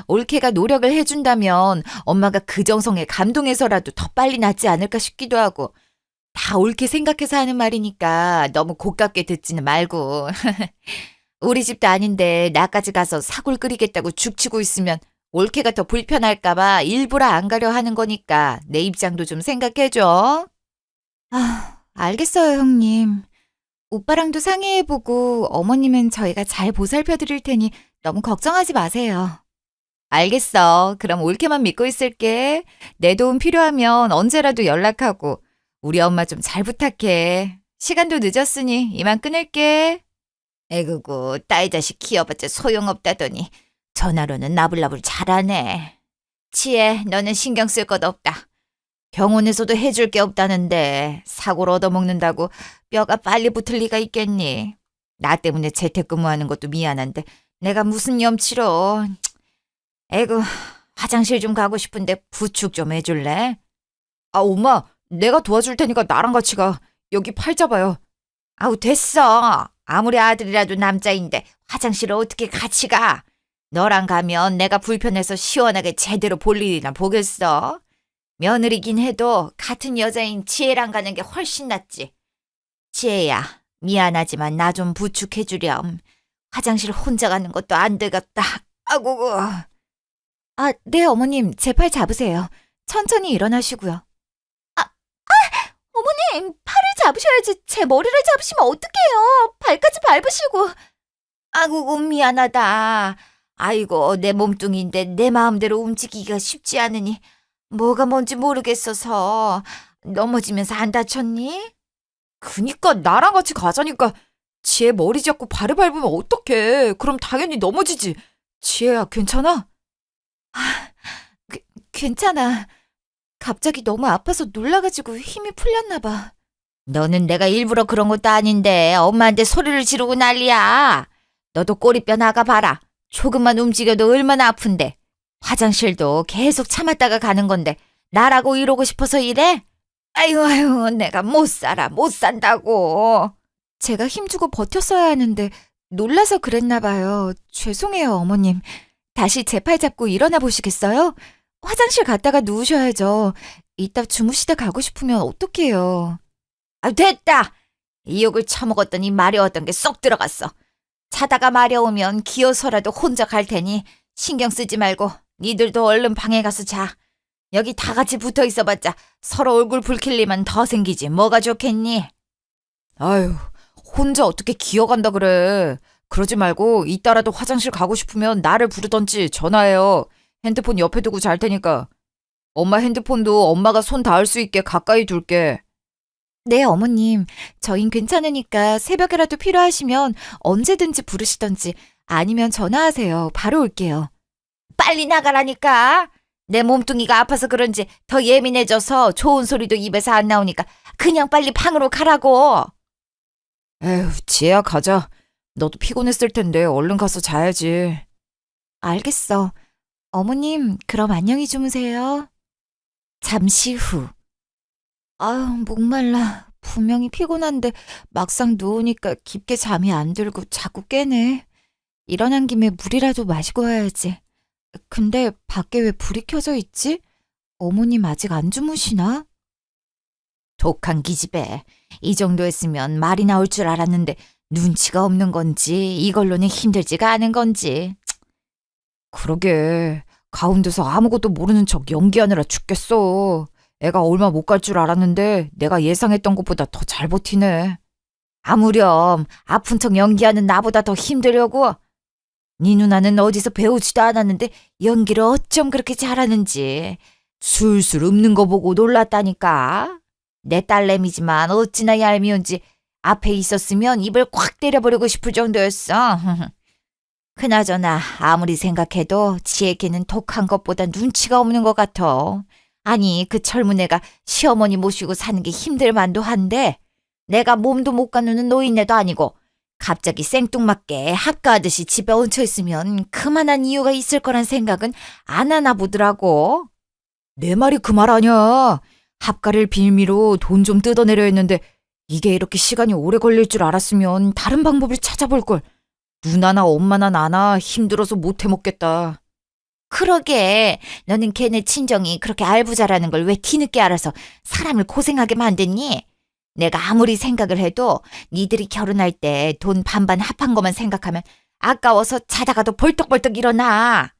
올케가 노력을 해준다면 엄마가 그 정성에 감동해서라도 더 빨리 낫지 않을까 싶기도 하고. 다 올케 생각해서 하는 말이니까 너무 고깝게 듣지는 말고. 우리 집도 아닌데 나까지 가서 사골 끓이겠다고 죽치고 있으면 올케가 더 불편할까봐 일부러 안 가려 하는 거니까 내 입장도 좀 생각해줘. 아, 알겠어요, 형님. 오빠랑도 상의해보고 어머님은 저희가 잘 보살펴드릴 테니 너무 걱정하지 마세요. 알겠어. 그럼 올케만 믿고 있을게. 내 도움 필요하면 언제라도 연락하고 우리 엄마 좀 잘 부탁해. 시간도 늦었으니 이만 끊을게. 에그구, 딸 자식 키워봤자 소용없다더니 전화로는 나불나불 잘하네. 치에, 너는 신경 쓸 것 없다. 병원에서도 해줄 게 없다는데 사고를 얻어먹는다고 뼈가 빨리 붙을 리가 있겠니? 나 때문에 재택근무하는 것도 미안한데 내가 무슨 염치로. 에구, 화장실 좀 가고 싶은데 부축 좀 해줄래? 아, 엄마, 내가 도와줄 테니까 나랑 같이 가. 여기 팔 잡아요. 아우, 됐어. 아무리 아들이라도 남자인데 화장실을 어떻게 같이 가? 너랑 가면 내가 불편해서 시원하게 제대로 볼 일이나 보겠어. 며느리긴 해도 같은 여자인 지혜랑 가는 게 훨씬 낫지. 지혜야, 미안하지만 나 좀 부축해주렴. 화장실 혼자 가는 것도 안 되겠다. 아고. 아, 네, 어머님. 제 팔 잡으세요. 천천히 일어나시고요. 어머님, 팔을 잡으셔야지. 제 머리를 잡으시면 어떡해요. 발까지 밟으시고. 아이고, 미안하다. 아이고, 내 몸뚱이인데 내 마음대로 움직이기가 쉽지 않으니 뭐가 뭔지 모르겠어서. 넘어지면서 안 다쳤니? 그니까 나랑 같이 가자니까. 지혜 머리 잡고 발을 밟으면 어떡해. 그럼 당연히 넘어지지. 지혜야, 괜찮아? 괜찮아. 갑자기 너무 아파서 놀라가지고 힘이 풀렸나 봐. 너는 내가 일부러 그런 것도 아닌데 엄마한테 소리를 지르고 난리야. 너도 꼬리뼈 나가봐라. 조금만 움직여도 얼마나 아픈데. 화장실도 계속 참았다가 가는 건데 나라고 이러고 싶어서 이래? 아유, 내가 못 살아, 못 산다고. 제가 힘주고 버텼어야 하는데 놀라서 그랬나 봐요. 죄송해요, 어머님. 다시 제 팔 잡고 일어나 보시겠어요? 화장실 갔다가 누우셔야죠. 이따 주무시다 가고 싶으면 어떡해요. 아, 됐다. 이 욕을 처먹었더니 마려웠던 게 쏙 들어갔어. 자다가 마려우면 기어서라도 혼자 갈 테니 신경 쓰지 말고 니들도 얼른 방에 가서 자. 여기 다 같이 붙어 있어봤자 서로 얼굴 붉힐 일만 더 생기지 뭐가 좋겠니? 아유, 혼자 어떻게 기어간다 그래. 그러지 말고 이따라도 화장실 가고 싶으면 나를 부르던지 전화해요. 핸드폰 옆에 두고 잘 테니까. 엄마 핸드폰도 엄마가 손 닿을 수 있게 가까이 둘게. 네, 어머님. 저흰 괜찮으니까 새벽에라도 필요하시면 언제든지 부르시던지 아니면 전화하세요. 바로 올게요. 빨리 나가라니까. 내 몸뚱이가 아파서 그런지 더 예민해져서 좋은 소리도 입에서 안 나오니까 그냥 빨리 방으로 가라고. 에휴, 지혜야, 가자. 너도 피곤했을 텐데 얼른 가서 자야지. 알겠어. 어머님, 그럼 안녕히 주무세요. 잠시 후. 아유, 목말라. 분명히 피곤한데 막상 누우니까 깊게 잠이 안 들고 자꾸 깨네. 일어난 김에 물이라도 마시고 와야지. 근데 밖에 왜 불이 켜져 있지? 어머님 아직 안 주무시나? 독한 기집애. 이 정도 했으면 말이 나올 줄 알았는데 눈치가 없는 건지 이걸로는 힘들지가 않은 건지. 그러게. 가운데서 아무것도 모르는 척 연기하느라 죽겠어. 애가 얼마 못 갈 줄 알았는데 내가 예상했던 것보다 더 잘 버티네. 아무렴 아픈 척 연기하는 나보다 더 힘들려고. 네 누나는 어디서 배우지도 않았는데 연기를 어쩜 그렇게 잘하는지 술술 읊는 거 보고 놀랐다니까. 내 딸내미지만 어찌나 얄미운지 앞에 있었으면 입을 콱 때려버리고 싶을 정도였어. 그나저나 아무리 생각해도 지혜 걔는 독한 것보다 눈치가 없는 것 같아. 아니, 그 젊은 애가 시어머니 모시고 사는 게 힘들만도 한데 내가 몸도 못 가누는 노인네도 아니고 갑자기 생뚱맞게 합가하듯이 집에 얹혀 있으면 그만한 이유가 있을 거란 생각은 안 하나 보더라고. 내 말이 그 말 아니야. 합가를 빌미로 돈 좀 뜯어내려 했는데 이게 이렇게 시간이 오래 걸릴 줄 알았으면 다른 방법을 찾아볼 걸. 누나나 엄마나 나나 힘들어서 못 해먹겠다. 그러게, 너는 걔네 친정이 그렇게 알부자라는 걸 왜 뒤늦게 알아서 사람을 고생하게 만드니? 내가 아무리 생각을 해도 니들이 결혼할 때 돈 반반 합한 것만 생각하면 아까워서 자다가도 벌떡벌떡 일어나.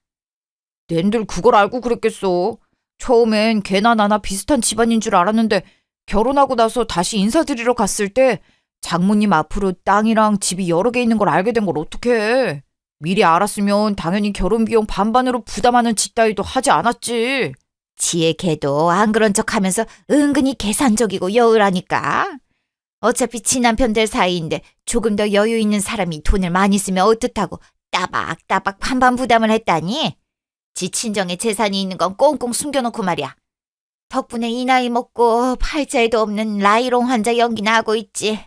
낸들 그걸 알고 그랬겠어. 처음엔 걔나 나나 비슷한 집안인 줄 알았는데 결혼하고 나서 다시 인사드리러 갔을 때 장모님 앞으로 땅이랑 집이 여러 개 있는 걸 알게 된 걸 어떡해. 미리 알았으면 당연히 결혼 비용 반반으로 부담하는 짓 따위도 하지 않았지. 지혜 걔도 안 그런 척 하면서 은근히 계산적이고 여울하니까. 어차피 친남편들 사이인데 조금 더 여유 있는 사람이 돈을 많이 쓰면 어떻다고 따박따박 반반 부담을 했다니. 지 친정에 재산이 있는 건 꽁꽁 숨겨놓고 말이야. 덕분에 이 나이 먹고 팔자에도 없는 라이롱 환자 연기나 하고 있지.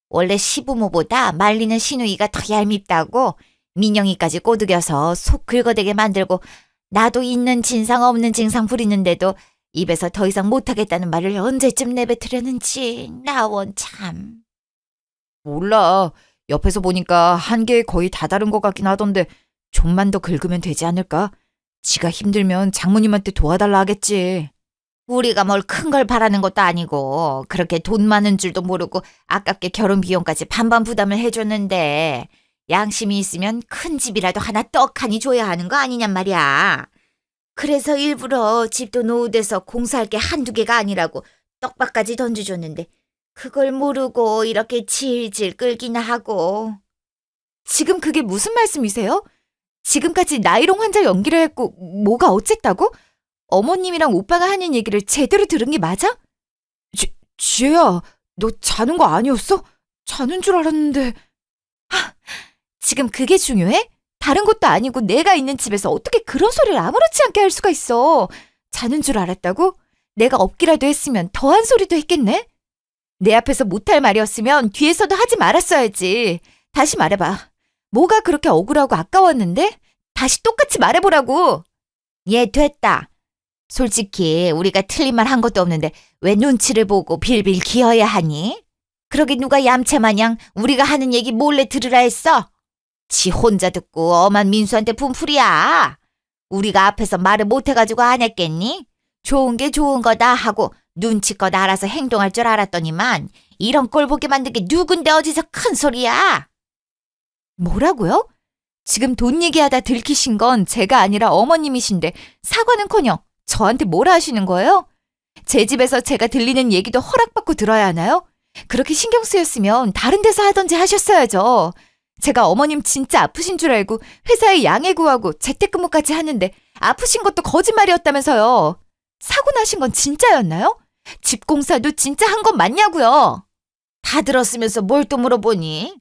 원래 시부모보다 말리는 시누이가 더 얄밉다고 민영이까지 꼬드겨서 속 긁어대게 만들고 나도 있는 진상 없는 증상 부리는데도 입에서 더 이상 못하겠다는 말을 언제쯤 내뱉으려는지 나원 참. 몰라. 옆에서 보니까 한계에 거의 다다른 것 같긴 하던데 좀만 더 긁으면 되지 않을까? 지가 힘들면 장모님한테 도와달라 하겠지. 우리가 뭘 큰 걸 바라는 것도 아니고 그렇게 돈 많은 줄도 모르고 아깝게 결혼 비용까지 반반 부담을 해줬는데 양심이 있으면 큰 집이라도 하나 떡하니 줘야 하는 거 아니냔 말이야. 그래서 일부러 집도 노후돼서 공사할 게 한두 개가 아니라고 떡밥까지 던져줬는데 그걸 모르고 이렇게 질질 끌기나 하고. 지금 그게 무슨 말씀이세요? 지금까지 나이롱 환자 연기를 했고 뭐가 어쨌다고? 어머님이랑 오빠가 하는 얘기를 제대로 들은 게 맞아? 지혜야, 너 자는 거 아니었어? 자는 줄 알았는데. 지금 그게 중요해? 다른 것도 아니고 내가 있는 집에서 어떻게 그런 소리를 아무렇지 않게 할 수가 있어. 자는 줄 알았다고? 내가 없기라도 했으면 더한 소리도 했겠네? 내 앞에서 못할 말이었으면 뒤에서도 하지 말았어야지. 다시 말해봐. 뭐가 그렇게 억울하고 아까웠는데? 다시 똑같이 말해보라고. 예, 됐다. 솔직히 우리가 틀린 말 한 것도 없는데 왜 눈치를 보고 빌빌 기어야 하니? 그러게 누가 얌체 마냥 우리가 하는 얘기 몰래 들으라 했어? 지 혼자 듣고 엄한 민수한테 분풀이야. 우리가 앞에서 말을 못해가지고 안 했겠니? 좋은 게 좋은 거다 하고 눈치껏 알아서 행동할 줄 알았더니만 이런 꼴 보게 만든 게 누군데 어디서 큰 소리야? 뭐라고요? 지금 돈 얘기하다 들키신 건 제가 아니라 어머님이신데 사과는커녕 저한테 뭐라 하시는 거예요? 제 집에서 제가 들리는 얘기도 허락받고 들어야 하나요? 그렇게 신경 쓰였으면 다른 데서 하던지 하셨어야죠. 제가 어머님 진짜 아프신 줄 알고 회사에 양해 구하고 재택근무까지 하는데 아프신 것도 거짓말이었다면서요. 사고 나신 건 진짜였나요? 집 공사도 진짜 한 건 맞냐고요? 다 들었으면서 뭘 또 물어보니?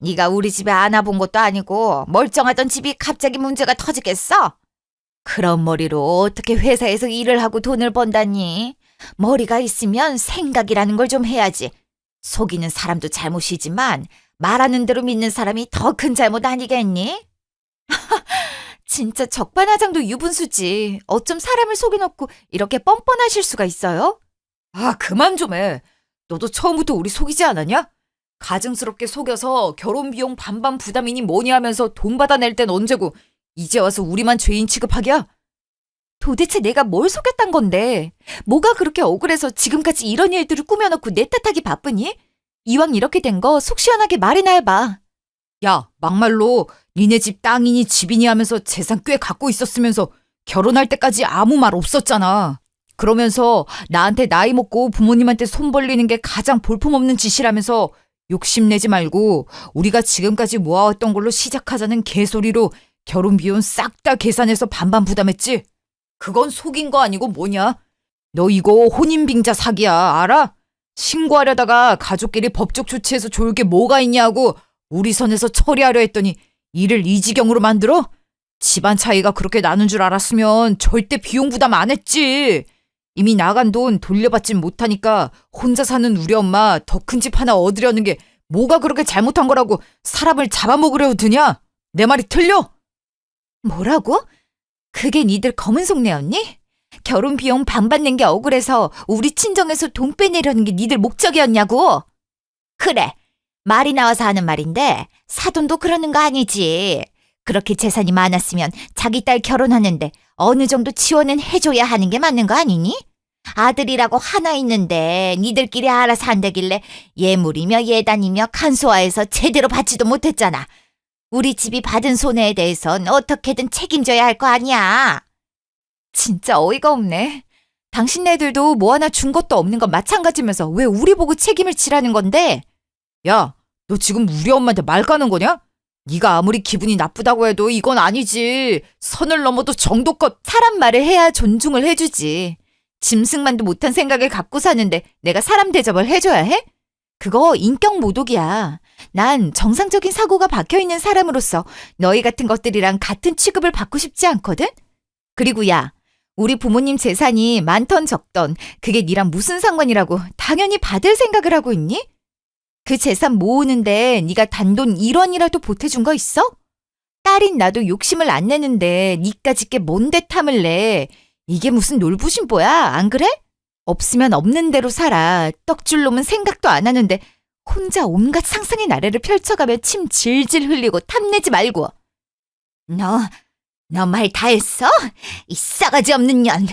네가 우리 집에 안 와본 것도 아니고 멀쩡하던 집이 갑자기 문제가 터지겠어? 그런 머리로 어떻게 회사에서 일을 하고 돈을 번다니? 머리가 있으면 생각이라는 걸 좀 해야지. 속이는 사람도 잘못이지만 말하는 대로 믿는 사람이 더 큰 잘못 아니겠니? 진짜 적반하장도 유분수지. 어쩜 사람을 속여놓고 이렇게 뻔뻔하실 수가 있어요? 그만 좀 해. 너도 처음부터 우리 속이지 않았냐? 가증스럽게 속여서 결혼 비용 반반 부담이니 뭐니 하면서 돈 받아낼 땐 언제고 이제 와서 우리만 죄인 취급하기야? 도대체 내가 뭘 속였단 건데? 뭐가 그렇게 억울해서 지금까지 이런 일들을 꾸며놓고 내 탓하기 바쁘니? 이왕 이렇게 된 거 속 시원하게 말이나 해봐. 야, 막말로 니네 집 땅이니 집이니 하면서 재산 꽤 갖고 있었으면서 결혼할 때까지 아무 말 없었잖아. 그러면서 나한테 나이 먹고 부모님한테 손 벌리는 게 가장 볼품없는 짓이라면서 욕심내지 말고 우리가 지금까지 모아왔던 걸로 시작하자는 개소리로 결혼 비용 싹 다 계산해서 반반 부담했지? 그건 속인 거 아니고 뭐냐? 너 이거 혼인빙자 사기야, 알아? 신고하려다가 가족끼리 법적 조치해서 좋을 게 뭐가 있냐고 우리 선에서 처리하려 했더니 일을 이 지경으로 만들어? 집안 차이가 그렇게 나는 줄 알았으면 절대 비용 부담 안 했지. 이미 나간 돈 돌려받진 못하니까 혼자 사는 우리 엄마 더 큰 집 하나 얻으려는 게 뭐가 그렇게 잘못한 거라고 사람을 잡아먹으려고 드냐? 내 말이 틀려? 뭐라고? 그게 니들 검은 속내였니? 결혼 비용 반반 낸 게 억울해서 우리 친정에서 돈 빼내려는 게 니들 목적이었냐고? 그래, 말이 나와서 하는 말인데 사돈도 그러는 거 아니지. 그렇게 재산이 많았으면 자기 딸 결혼하는데 어느 정도 지원은 해줘야 하는 게 맞는 거 아니니? 아들이라고 하나 있는데 니들끼리 알아서 한다길래 예물이며 예단이며 간소화해서 제대로 받지도 못했잖아. 우리 집이 받은 손해에 대해선 어떻게든 책임져야 할 거 아니야. 진짜 어이가 없네. 당신네들도 뭐 하나 준 것도 없는 건 마찬가지면서 왜 우리 보고 책임을 지라는 건데? 야, 너 지금 우리 엄마한테 말 까는 거냐? 네가 아무리 기분이 나쁘다고 해도 이건 아니지. 선을 넘어도 정도껏 사람 말을 해야 존중을 해주지. 짐승만도 못한 생각을 갖고 사는데 내가 사람 대접을 해줘야 해? 그거 인격 모독이야. 난 정상적인 사고가 박혀있는 사람으로서 너희 같은 것들이랑 같은 취급을 받고 싶지 않거든? 그리고 야, 우리 부모님 재산이 많던 적던 그게 니랑 무슨 상관이라고 당연히 받을 생각을 하고 있니? 그 재산 모으는데 네가 단돈 1원이라도 보태준 거 있어? 딸인 나도 욕심을 안 내는데 니까짓 게 뭔데 탐을 내. 이게 무슨 놀부심보야, 안 그래? 없으면 없는 대로 살아. 떡줄 놈은 생각도 안 하는데 혼자 온갖 상상의 나래를 펼쳐가며 침 질질 흘리고 탐내지 말고. 너 말 다 했어? 이 싸가지 없는 년.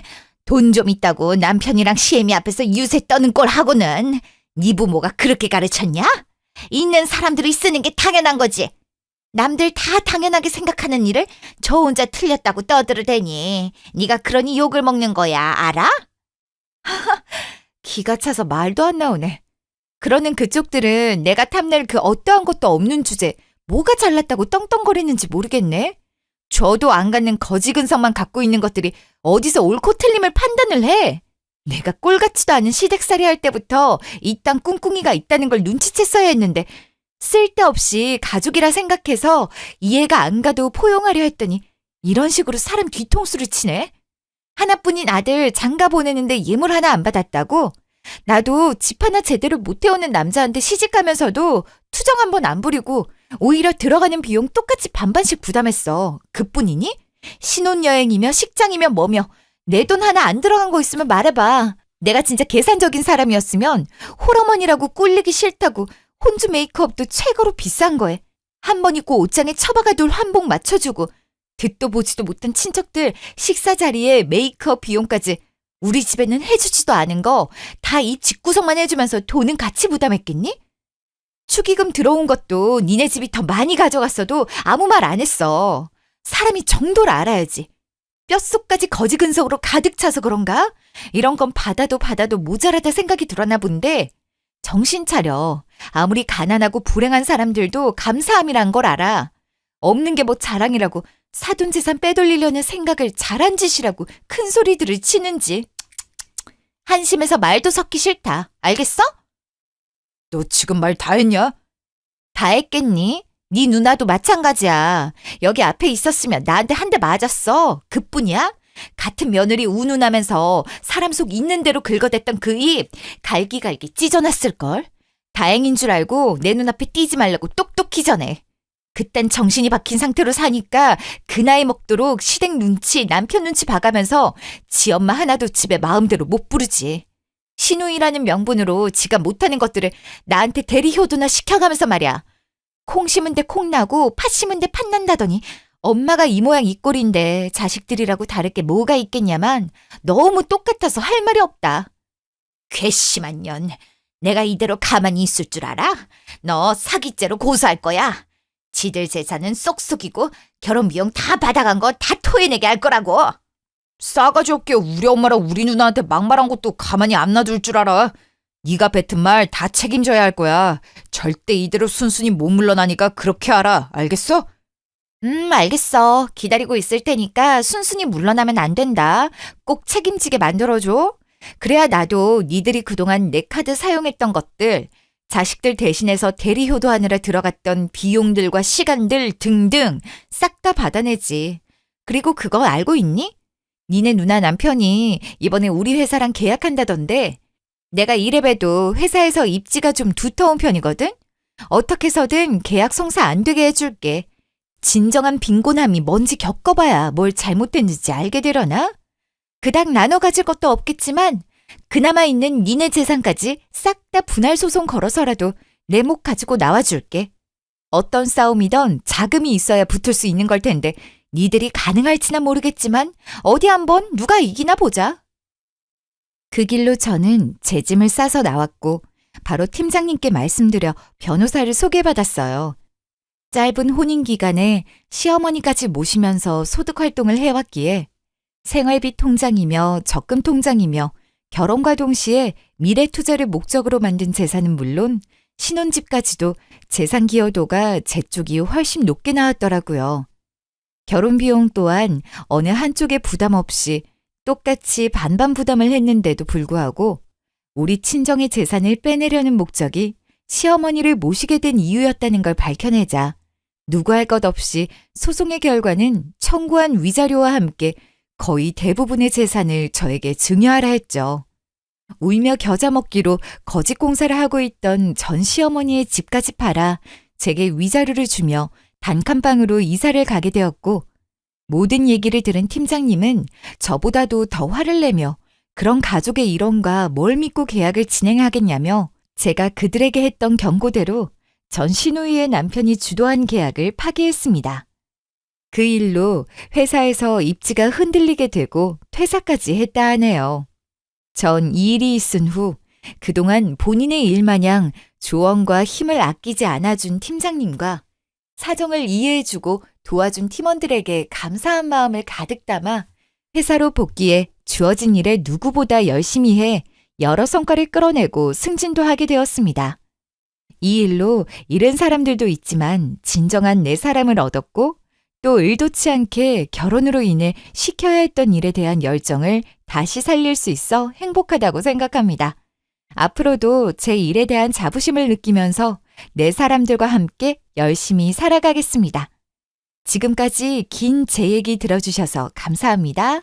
돈 좀 있다고 남편이랑 시애미 앞에서 유세 떠는 꼴 하고는 네 부모가 그렇게 가르쳤냐? 있는 사람들이 쓰는 게 당연한 거지. 남들 다 당연하게 생각하는 일을 저 혼자 틀렸다고 떠들어대니 네가 그러니 욕을 먹는 거야, 알아? 기가 차서 말도 안 나오네. 그러는 그쪽들은 내가 탐낼 그 어떠한 것도 없는 주제 뭐가 잘났다고 떵떵거리는지 모르겠네. 저도 안 갖는 거지 근성만 갖고 있는 것들이 어디서 옳고 틀림을 판단을 해. 내가 꼴같지도 않은 시댁살이 할 때부터 이 땅 꿍꿍이가 있다는 걸 눈치챘어야 했는데 쓸데없이 가족이라 생각해서 이해가 안 가도 포용하려 했더니 이런 식으로 사람 뒤통수를 치네. 하나뿐인 아들 장가 보내는데 예물 하나 안 받았다고? 나도 집 하나 제대로 못 해오는 남자한테 시집가면서도 투정 한 번 안 부리고 오히려 들어가는 비용 똑같이 반반씩 부담했어. 그뿐이니? 신혼여행이며 식장이며 뭐며 내 돈 하나 안 들어간 거 있으면 말해봐. 내가 진짜 계산적인 사람이었으면 홀어머니라고 꼴리기 싫다고 혼주 메이크업도 최고로 비싼 거에 한 번 입고 옷장에 처박아 둘 한복 맞춰주고 듣도 보지도 못한 친척들 식사 자리에 메이크업 비용까지 우리 집에는 해주지도 않은 거 다 이 집구석만 해주면서 돈은 같이 부담했겠니? 축의금 들어온 것도 니네 집이 더 많이 가져갔어도 아무 말 안 했어. 사람이 정도를 알아야지. 뼛속까지 거지 근성으로 가득 차서 그런가? 이런 건 받아도 모자라다 생각이 들었나 본데 정신 차려. 아무리 가난하고 불행한 사람들도 감사함이란 걸 알아. 없는 게 뭐 자랑이라고 사돈 재산 빼돌리려는 생각을 잘한 짓이라고 큰 소리들을 치는지. 한심해서 말도 섞기 싫다. 알겠어? 너 지금 말 다 했냐? 다 했겠니? 네 누나도 마찬가지야. 여기 앞에 있었으면 나한테 한 대 맞았어. 그뿐이야? 같은 며느리 운운하면서 사람 속 있는 대로 긁어댔던 그 입 갈기갈기 찢어놨을걸. 다행인 줄 알고 내 눈앞에 띄지 말라고 똑똑히 전해. 그딴 정신이 박힌 상태로 사니까 그 나이 먹도록 시댁 눈치, 남편 눈치 봐가면서 지 엄마 하나도 집에 마음대로 못 부르지. 신우이라는 명분으로 지가 못하는 것들을 나한테 대리효도나 시켜가면서 말이야. 콩 심은 데 콩 나고 팥 심은 데 팥 난다더니 엄마가 이 모양 이 꼴인데 자식들이라고 다를 게 뭐가 있겠냐만 너무 똑같아서 할 말이 없다. 괘씸한 년. 내가 이대로 가만히 있을 줄 알아? 너 사기죄로 고소할 거야. 지들 재산은 쏙쏙이고 결혼 비용 다 받아간 거 다 토해내게 할 거라고. 싸가지 없게 우리 엄마랑 우리 누나한테 막말한 것도 가만히 안 놔둘 줄 알아. 네가 뱉은 말 다 책임져야 할 거야. 절대 이대로 순순히 못 물러나니까 그렇게 알아. 알겠어? 알겠어. 기다리고 있을 테니까 순순히 물러나면 안 된다. 꼭 책임지게 만들어줘. 그래야 나도 니들이 그동안 내 카드 사용했던 것들, 자식들 대신해서 대리효도하느라 들어갔던 비용들과 시간들 등등 싹 다 받아내지. 그리고 그거 알고 있니? 니네 누나 남편이 이번에 우리 회사랑 계약한다던데 내가 이래봬도 회사에서 입지가 좀 두터운 편이거든? 어떻게 해서든 계약 성사 안 되게 해줄게. 진정한 빈곤함이 뭔지 겪어봐야 뭘 잘못됐는지 알게 되려나? 그닥 나눠 가질 것도 없겠지만 그나마 있는 니네 재산까지 싹 다 분할 소송 걸어서라도 내 목 가지고 나와줄게. 어떤 싸움이든 자금이 있어야 붙을 수 있는 걸 텐데 니들이 가능할지는 모르겠지만 어디 한번 누가 이기나 보자. 그 길로 저는 제 짐을 싸서 나왔고 바로 팀장님께 말씀드려 변호사를 소개받았어요. 짧은 혼인 기간에 시어머니까지 모시면서 소득 활동을 해왔기에 생활비 통장이며 적금 통장이며 결혼과 동시에 미래 투자를 목적으로 만든 재산은 물론 신혼집까지도 재산 기여도가 제 쪽이 훨씬 높게 나왔더라고요. 결혼 비용 또한 어느 한쪽에 부담 없이 똑같이 반반 부담을 했는데도 불구하고 우리 친정의 재산을 빼내려는 목적이 시어머니를 모시게 된 이유였다는 걸 밝혀내자 누구 할 것 없이 소송의 결과는 청구한 위자료와 함께 거의 대부분의 재산을 저에게 증여하라 했죠. 울며 겨자 먹기로 거짓 공사를 하고 있던 전 시어머니의 집까지 팔아 제게 위자료를 주며 단칸방으로 이사를 가게 되었고 모든 얘기를 들은 팀장님은 저보다도 더 화를 내며 그런 가족의 일원과 뭘 믿고 계약을 진행하겠냐며 제가 그들에게 했던 경고대로 전 신우이의 남편이 주도한 계약을 파기했습니다. 그 일로 회사에서 입지가 흔들리게 되고 퇴사까지 했다 하네요. 전 이 일이 있은 후 그동안 본인의 일 마냥 조언과 힘을 아끼지 않아준 팀장님과 사정을 이해해주고 도와준 팀원들에게 감사한 마음을 가득 담아 회사로 복귀해 주어진 일에 누구보다 열심히 해 여러 성과를 끌어내고 승진도 하게 되었습니다. 이 일로 잃은 사람들도 있지만 진정한 내 사람을 얻었고 또 의도치 않게 결혼으로 인해 시켜야 했던 일에 대한 열정을 다시 살릴 수 있어 행복하다고 생각합니다. 앞으로도 제 일에 대한 자부심을 느끼면서 내 사람들과 함께 열심히 살아가겠습니다. 지금까지 긴 제 얘기 들어주셔서 감사합니다.